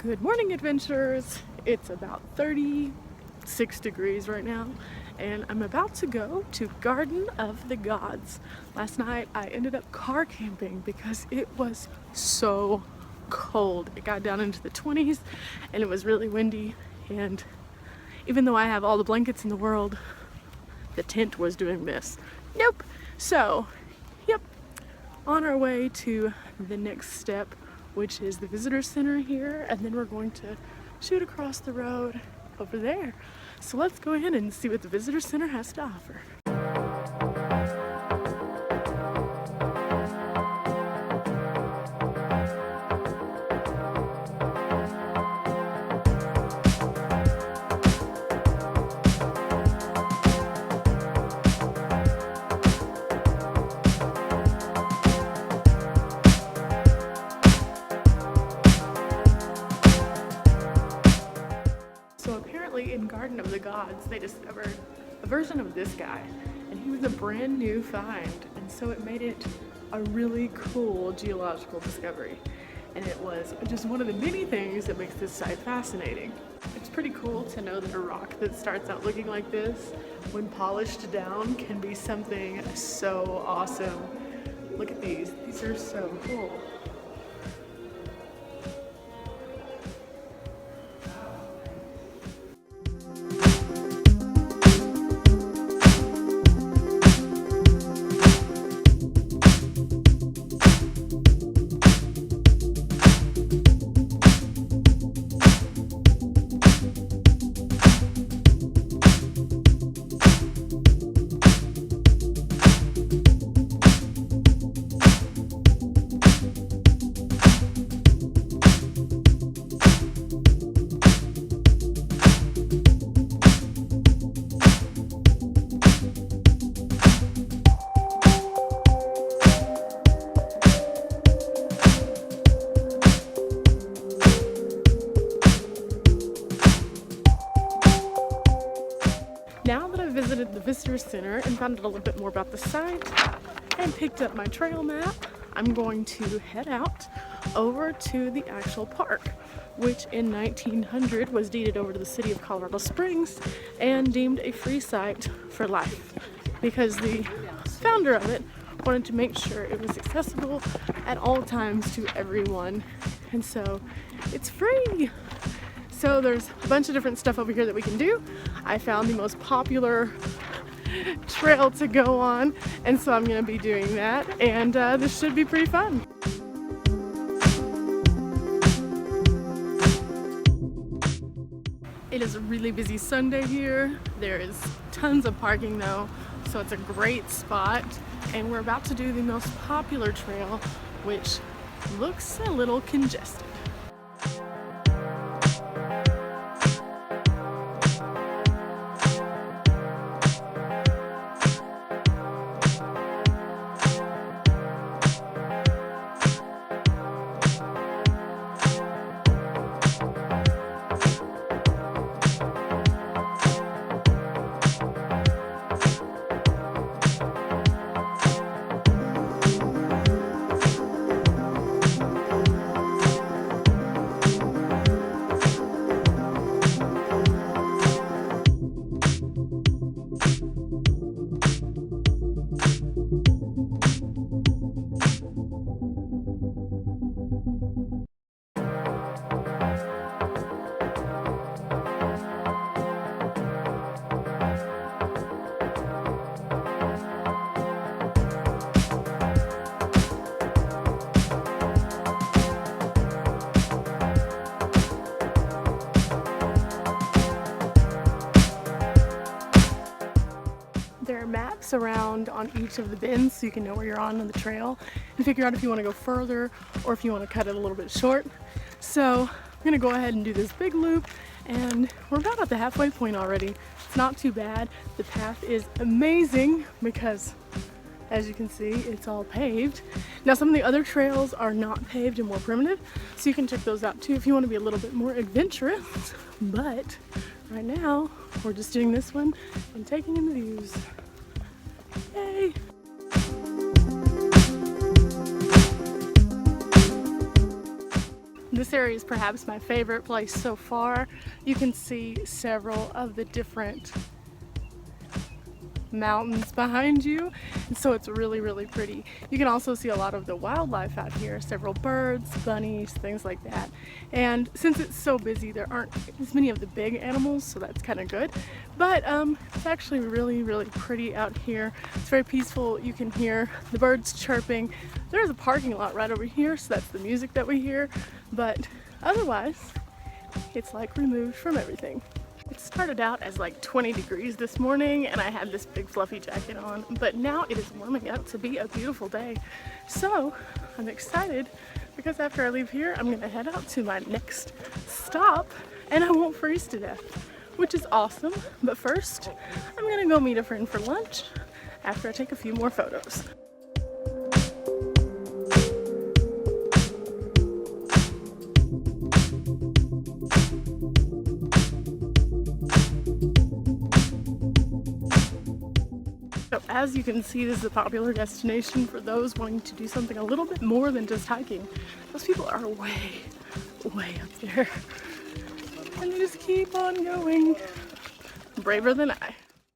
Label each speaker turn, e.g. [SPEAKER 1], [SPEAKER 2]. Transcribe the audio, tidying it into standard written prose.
[SPEAKER 1] Good morning, adventurers. It's about 36 degrees right now, and I'm about to go to Garden of the Gods. Last night I ended up car camping because it was so cold. It got down into the 20s and it was really windy, and even though I have all the blankets in the world, the tent was doing this. Nope. So, yep, on our way to the next step, which is the visitor center here, and then we're going to shoot across the road over there. So let's go ahead and see what the visitor center has to offer. So apparently in Garden of the Gods, they discovered a version of this guy, and he was a brand new find, and so it made it a really cool geological discovery. And it was just one of the many things that makes this site fascinating. It's pretty cool to know that a rock that starts out looking like this, when polished down, can be something so awesome. Look at these are so cool. Now that I've visited the visitor center and found out a little bit more about the site and picked up my trail map, I'm going to head out over to the actual park, which in 1900 was deeded over to the city of Colorado Springs and deemed a free site for life, because the founder of it wanted to make sure it was accessible at all times to everyone, and so it's free. So there's a bunch of different stuff over here that we can do. I found the most popular trail to go on, and so I'm going to be doing that, and this should be pretty fun. It is a really busy Sunday here. There is tons of parking though, so it's a great spot, and we're about to do the most popular trail, which looks a little congested. There are maps around on each of the bends so you can know where you're on the trail and figure out if you want to go further or if you want to cut it a little bit short. So I'm going to go ahead and do this big loop, and we're about at the halfway point already. It's not too bad. The path is amazing because, as you can see, it's all paved. Now some of the other trails are not paved and more primitive, so you can check those out too if you want to be a little bit more adventurous. But right now, we're just doing this one and taking in the views. Yay! This area is perhaps my favorite place so far. You can see several of the different mountains behind you, and so it's really pretty. You can also see a lot of the wildlife out here, several birds, bunnies, things like that. And since it's so busy, there aren't as many of the big animals, so that's kind of good. But it's actually really pretty out here. It's very peaceful. You can hear the birds chirping. There's a parking lot right over here, so that's the music that we hear, but otherwise it's like removed from everything. It started out as like 20 degrees this morning and I had this big fluffy jacket on, but now it is warming up to be a beautiful day. So I'm excited because after I leave here, I'm gonna head out to my next stop and I won't freeze to death, which is awesome. But first, I'm gonna go meet a friend for lunch after I take a few more photos. So as you can see, this is a popular destination for those wanting to do something a little bit more than just hiking. Those people are way up there. And they just keep on going. Braver than I.